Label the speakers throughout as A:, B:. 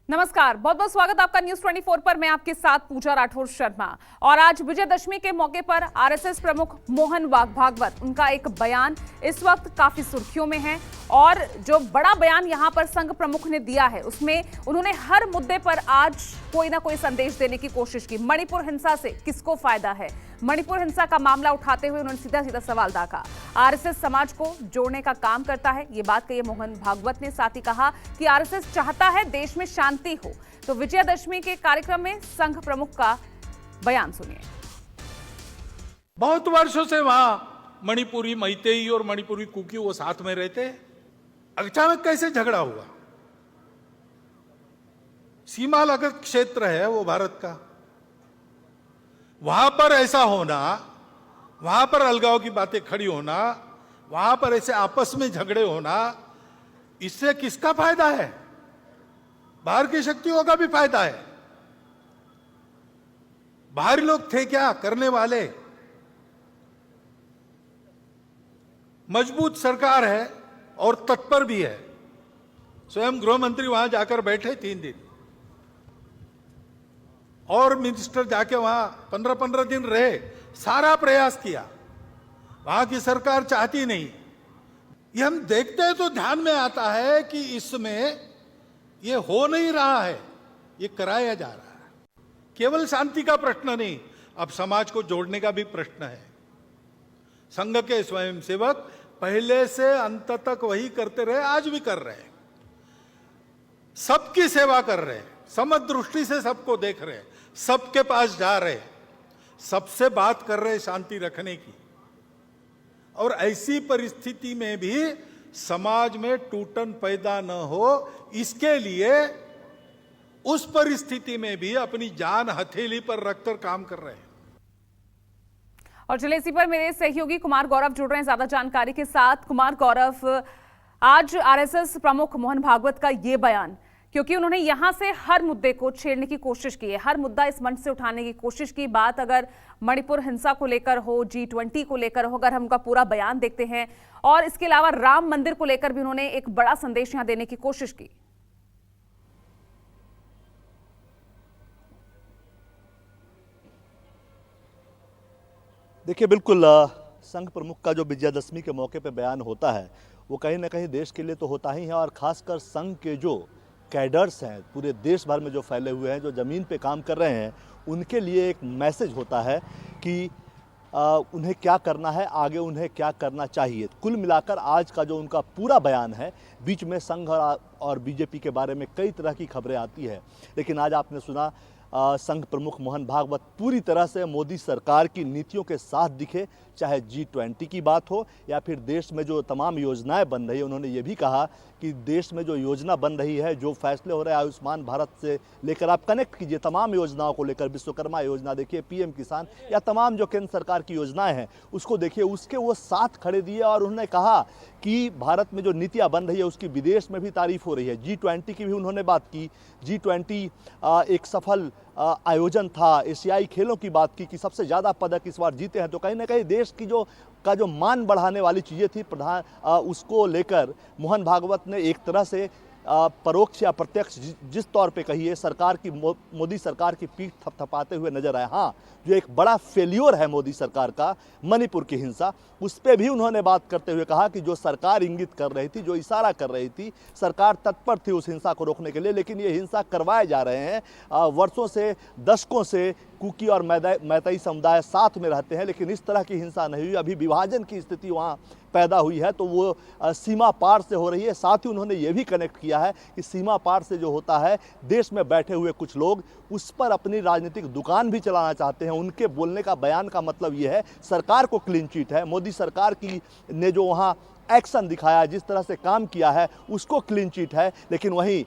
A: नमस्कार, बहुत बहुत स्वागत आपका न्यूज 24 पर। मैं आपके साथ पूजा राठौर शर्मा। और आज विजयदशमी के मौके पर आरएसएस प्रमुख मोहन भागवत, उनका एक बयान इस वक्त काफी सुर्खियों में है। और जो बड़ा बयान यहां पर संघ प्रमुख ने दिया है, उसमें उन्होंने हर मुद्दे पर आज कोई ना कोई संदेश देने की कोशिश की। मणिपुर हिंसा से किसको फायदा है, मणिपुर हिंसा का मामला उठाते हुए उन्होंने सीधा सीधा सवाल दागा। आरएसएस समाज को जोड़ने का काम करता है, ये बात कही मोहन भागवत ने। साथ ही कहा कि आरएसएस चाहता है देश में शांति हो। तो विजयदशमी के कार्यक्रम में संघ प्रमुख का बयान सुनिए।
B: बहुत वर्षों से वहां मणिपुरी मैतेई और मणिपुरी कुकी वो साथ में रहते, अचानक कैसे झगड़ा हुआ? सीमा लगत क्षेत्र है वो भारत का, वहां पर ऐसा होना, वहां पर अलगाव की बातें खड़ी होना, वहां पर ऐसे आपस में झगड़े होना, इससे किसका फायदा है? बाहर की शक्तियों का भी फायदा है। बाहरी लोग थे क्या करने वाले? मजबूत सरकार है और तत्पर भी है। स्वयं गृह मंत्री वहां जाकर बैठे 3 दिन, और मिनिस्टर जाके वहां 15-15 दिन रहे, सारा प्रयास किया। वहां की सरकार चाहती नहीं। ये हम देखते हैं तो ध्यान में आता है कि इसमें ये हो नहीं रहा है, ये कराया जा रहा है। केवल शांति का प्रश्न नहीं, अब समाज को जोड़ने का भी प्रश्न है। संघ के स्वयंसेवक पहले से अंत तक वही करते रहे, आज भी कर रहे हैं। सबकी सेवा कर रहे हैं, समदृष्टि से सबको देख रहे हैं, सबके पास जा रहे हैं, सबसे बात कर रहे हैं शांति रखने की। और ऐसी परिस्थिति में भी समाज में टूटन पैदा न हो, इसके लिए उस परिस्थिति में भी अपनी जान हथेली पर रखकर काम कर रहे हैं।
A: और चलिए इसी पर मेरे सहयोगी कुमार गौरव जुड़ रहे हैं ज्यादा जानकारी के साथ। कुमार गौरव, आज आरएसएस प्रमुख मोहन भागवत का ये बयान, क्योंकि उन्होंने यहां से हर मुद्दे को छेड़ने की कोशिश की है, हर मुद्दा इस मंच से उठाने की कोशिश की। बात अगर मणिपुर हिंसा को लेकर हो, G20 को लेकर हो, अगर हम उनका पूरा बयान देखते हैं, और इसके अलावा राम मंदिर को लेकर भी उन्होंने एक बड़ा संदेश यहां देने की कोशिश की।
C: देखिए, बिल्कुल संघ प्रमुख का जो विजयदशमी के मौके पर बयान होता है, वो कहीं ना कहीं देश के लिए तो होता ही है, और खासकर संघ के जो कैडर्स हैं पूरे देश भर में जो फैले हुए हैं, जो ज़मीन पे काम कर रहे हैं, उनके लिए एक मैसेज होता है कि उन्हें क्या करना है, आगे उन्हें क्या करना चाहिए। कुल मिलाकर आज का जो उनका पूरा बयान है, बीच में संघ और बीजेपी के बारे में कई तरह की खबरें आती है, लेकिन आज आपने सुना संघ प्रमुख मोहन भागवत पूरी तरह से मोदी सरकार की नीतियों के साथ दिखे, चाहे G20 की बात हो या फिर देश में जो तमाम योजनाएं बन रही है। उन्होंने ये भी कहा कि देश में जो योजना बन रही है, जो फैसले हो रहे हैं आयुष्मान भारत से लेकर, आप कनेक्ट कीजिए तमाम योजनाओं को लेकर, विश्वकर्मा योजना देखिए, PM किसान, या तमाम जो केंद्र सरकार की योजनाएं हैं उसको देखिए, उसके वो साथ खड़े दिए। और उन्होंने कहा कि भारत में जो नीतियाँ बन रही है उसकी विदेश में भी तारीफ हो रही है। G20 की भी उन्होंने बात की। G20 एक सफल आयोजन था। एशियाई खेलों की बात की कि सबसे ज़्यादा पदक इस बार जीते हैं। तो कहीं ना कहीं देश की जो मान बढ़ाने वाली चीज़ें थी उसको लेकर मोहन भागवत ने एक तरह से परोक्ष या प्रत्यक्ष जिस तौर पे कहिए, सरकार की मोदी सरकार की पीठ थपथपाते हुए नजर आए। हाँ, जो एक बड़ा फेल्योर है मोदी सरकार का, मणिपुर की हिंसा, उस पर भी उन्होंने बात करते हुए कहा कि जो सरकार इंगित कर रही थी, जो इशारा कर रही थी, सरकार तत्पर थी उस हिंसा को रोकने के लिए, लेकिन ये हिंसा करवाए जा रहे हैं। वर्षों से, दशकों से कुकी और मैतेई समुदाय साथ में रहते हैं, लेकिन इस तरह की हिंसा नहीं हुई। अभी विभाजन की स्थिति वहाँ पैदा हुई है, तो वो सीमा पार से हो रही है। साथ ही उन्होंने ये भी कनेक्ट किया है कि सीमा पार से जो होता है, देश में बैठे हुए कुछ लोग उस पर अपनी राजनीतिक दुकान भी चलाना चाहते हैं। उनके बोलने का, बयान का मतलब ये है, सरकार को क्लीन चिट है, मोदी सरकार की ने जो वहाँ एक्शन दिखाया, जिस तरह से काम किया है, उसको क्लीन चिट है। लेकिन वहीं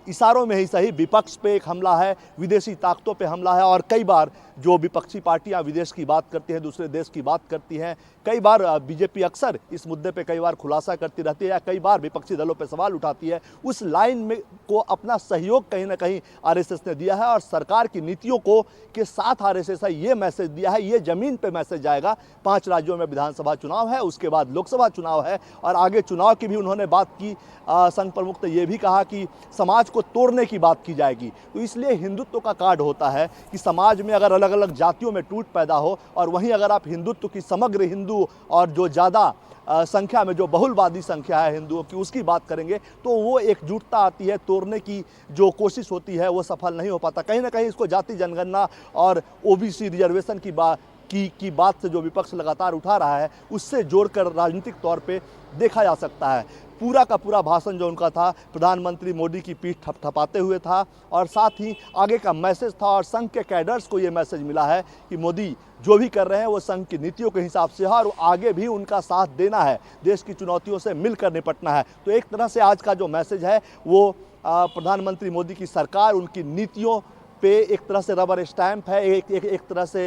C: इशारों में ही सही विपक्ष पे एक हमला है, विदेशी ताकतों पे हमला है। और कई बार जो विपक्षी पार्टियां विदेश की बात करती हैं, दूसरे देश की बात करती हैं, कई बार बीजेपी अक्सर इस मुद्दे पे कई बार खुलासा करती रहती है या कई बार विपक्षी दलों पे सवाल उठाती है। उस लाइन में को अपना सहयोग कहीं ना कहीं आरएसएस ने दिया है, और सरकार की नीतियों को के साथ आरएसएस है ये मैसेज दिया है। ये जमीन पे मैसेज जाएगा। 5 राज्यों में विधानसभा चुनाव है, उसके बाद लोकसभा चुनाव है, है। और आगे चुनाव की भी उन्होंने बात की। संघ प्रमुख ने यह भी कहा कि समाज को तोड़ने की बात की जाएगी। तो इसलिए हिंदुत्व का कार्ड होता है कि समाज में अगर अलग अलग जातियों में टूट पैदा हो और वहीं अगर आप हिंदुत्व की समग्र हिंदू और जो ज़्यादा संख्या में जो बहुलवादी संख्या है हिंदुओं की उसकी बात करेंगे तो वो एकजुटता आती है। तोड़ने की जो कोशिश होती है वो सफल नहीं हो पाता। कहीं ना कहीं इसको जाति जनगणना और ओबीसी रिजर्वेशन की बात से जो विपक्ष लगातार उठा रहा है उससे जोड़कर राजनीतिक तौर पे देखा जा सकता है। पूरा का पूरा भाषण जो उनका था प्रधानमंत्री मोदी की पीठ थपथपाते हुए था और साथ ही आगे का मैसेज था। और संघ के कैडर्स को ये मैसेज मिला है कि मोदी जो भी कर रहे हैं वो संघ की नीतियों के हिसाब से है और आगे भी उनका साथ देना है, देश की चुनौतियों से मिलकर निपटना है। तो एक तरह से आज का जो मैसेज है वो प्रधानमंत्री मोदी की सरकार, उनकी नीतियों पे एक तरह से रबर स्टैंप है। एक तरह से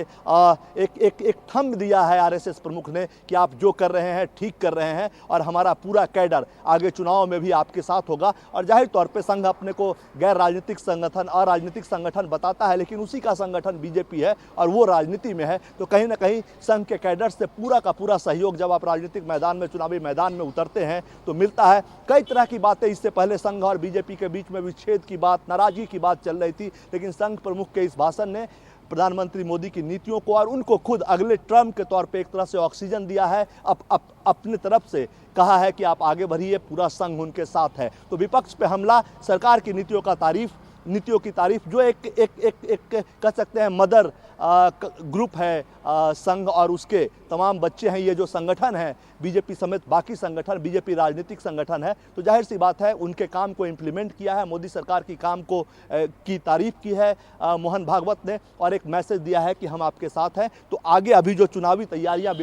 C: एक थंब दिया है आरएसएस प्रमुख ने कि आप जो कर रहे हैं ठीक कर रहे हैं और हमारा पूरा कैडर आगे चुनाव में भी आपके साथ होगा। और जाहिर तौर पे संघ अपने को गैर राजनीतिक संगठन, अराजनीतिक संगठन बताता है, लेकिन उसी का संगठन बीजेपी है और वो राजनीति में है। तो कहीं ना कहीं संघ के कैडर से पूरा का पूरा सहयोग जब आप राजनीतिक मैदान में, चुनावी मैदान में उतरते हैं तो मिलता है। कई तरह की बातें इससे पहले संघ और बीजेपी के बीच में विच्छेद की बात, नाराजगी की बात चल रही थी, लेकिन संघ प्रमुख के इस भाषण ने प्रधानमंत्री मोदी की नीतियों को और उनको खुद अगले टर्म के तौर पे एक तरह से ऑक्सीजन दिया है। अपने तरफ से कहा है कि आप आगे बढ़िए, पूरा संघ उनके साथ है। तो विपक्ष पे हमला, सरकार की नीतियों की तारीफ जो एक कह सकते हैं मदर ग्रुप है संघ और उसके तमाम बच्चे हैं। ये जो संगठन है बीजेपी समेत बाकी संगठन, बीजेपी राजनीतिक संगठन है, तो जाहिर सी बात है उनके काम को इम्प्लीमेंट किया है, मोदी सरकार की काम को की तारीफ की है मोहन भागवत ने और एक मैसेज दिया है कि हम आपके साथ हैं। तो आगे अभी जो चुनावी तैयारियां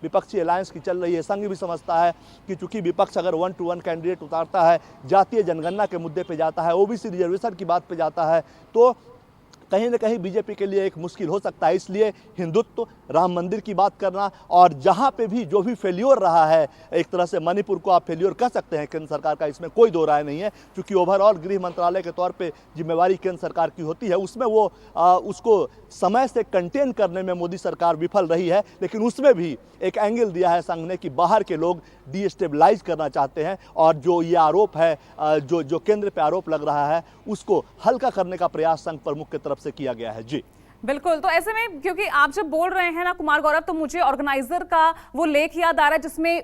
C: विपक्षी अलायंस की चल रही है, संघ भी समझता है कि चूंकि विपक्ष अगर 1-to-1 कैंडिडेट उतारता है, जातीय जनगणना के मुद्दे पे जाता है, ओबीसी रिजर्वेशन की बात पे जाता है, तो कहीं ना कहीं बीजेपी के लिए एक मुश्किल हो सकता है। इसलिए हिंदुत्व, राम मंदिर की बात करना और जहां पे भी जो भी फेल्योर रहा है, एक तरह से मणिपुर को आप फेल्योर कह सकते हैं केंद्र सरकार का, इसमें कोई दो राय नहीं है। क्योंकि ओवरऑल गृह मंत्रालय के तौर पे जिम्मेवारी केंद्र सरकार की होती है, उसमें वो उसको समय से कंटेन करने में मोदी सरकार विफल रही है। लेकिन उसमें भी एक एंगल दिया है संघ ने कि बाहर के लोग डिस्टेबलाइज करना चाहते हैं और जो ये आरोप है, जो केंद्र पे आरोप लग रहा है, उसको हल्का करने का प्रयास संघ प्रमुख की तरफ से किया गया है। जी
A: बिल्कुल। तो ऐसे में क्योंकि आप जब बोल रहे हैं ना कुमार गौरव, तो मुझे ऑर्गेनाइजर का वो लेख याद आ रहा है जिसमें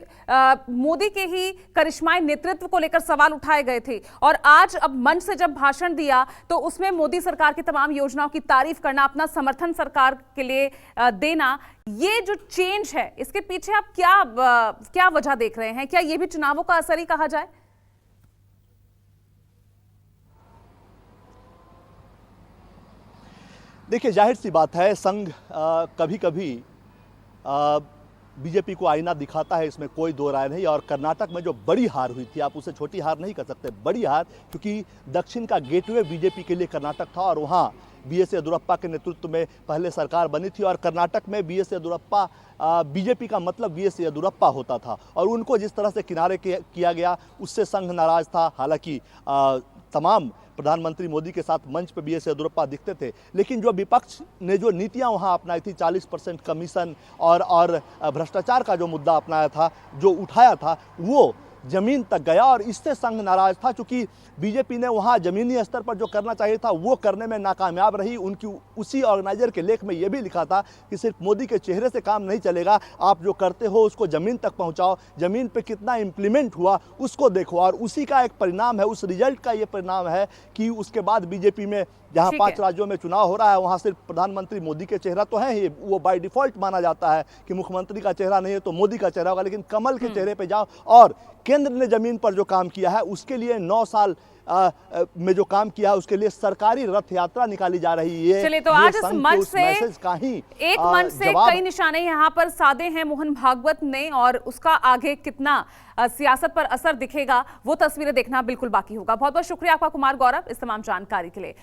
A: मोदी के ही करिश्माई नेतृत्व को लेकर सवाल उठाए गए थे और आज अब मंच से जब भाषण दिया तो उसमें मोदी सरकार की तमाम योजनाओं की तारीफ करना, अपना समर्थन सरकार के लिए देना, ये जो चेंज है इसके पीछे आप क्या वजह देख रहे हैं? क्या ये भी चुनावों का असर ही कहा जाए?
C: देखिए, जाहिर सी बात है संघ कभी कभी बीजेपी को आईना दिखाता है, इसमें कोई दो राय नहीं। और कर्नाटक में जो बड़ी हार हुई थी, आप उसे छोटी हार नहीं कर सकते, बड़ी हार, क्योंकि दक्षिण का गेटवे बीजेपी के लिए कर्नाटक था और वहाँ बीएस येदियुरप्पा के नेतृत्व में पहले सरकार बनी थी और कर्नाटक में बीएस येदियुरप्पा, बीजेपी का मतलब बीएस येदियुरप्पा होता था और उनको जिस तरह से किनारे किया गया उससे संघ नाराज था। हालांकि तमाम प्रधानमंत्री मोदी के साथ मंच पे बीएस येदियुरप्पा दिखते थे, लेकिन जो विपक्ष ने जो नीतियां वहां अपनाई थी, 40% कमीशन और भ्रष्टाचार का जो मुद्दा अपनाया था, जो उठाया था, वो जमीन तक गया और इससे संघ नाराज था। क्योंकि बीजेपी ने वहां जमीनी स्तर पर जो करना चाहिए था वो करने में नाकामयाब रही। उनकी उसी ऑर्गेनाइजर के लेख में यह भी लिखा था कि सिर्फ मोदी के चेहरे से काम नहीं चलेगा, आप जो करते हो उसको जमीन तक पहुंचाओ, जमीन पे कितना इम्प्लीमेंट हुआ उसको देखो। और उसी का एक परिणाम है, उस रिजल्ट का ये परिणाम है कि उसके बाद बीजेपी में जहां 5 राज्यों में चुनाव हो रहा है वहां सिर्फ प्रधानमंत्री मोदी के चेहरा तो है ही, वो बाय डिफॉल्ट माना जाता है कि मुख्यमंत्री का चेहरा नहीं है तो मोदी का चेहरा होगा, लेकिन कमल के चेहरे पे जाओ और केंद्र ने जमीन पर जो काम किया है उसके लिए 9 साल में जो काम किया है उसके लिए सरकारी रथ यात्रा निकाली जा रही है।
A: चलिए, तो आज इस मंच से
C: एक
A: मंच से कई निशाने यहाँ पर साधे हैं मोहन भागवत ने और उसका आगे कितना सियासत पर असर दिखेगा वो तस्वीरें देखना बिल्कुल बाकी होगा। बहुत बहुत शुक्रिया आपका कुमार गौरव इस तमाम जानकारी के लिए।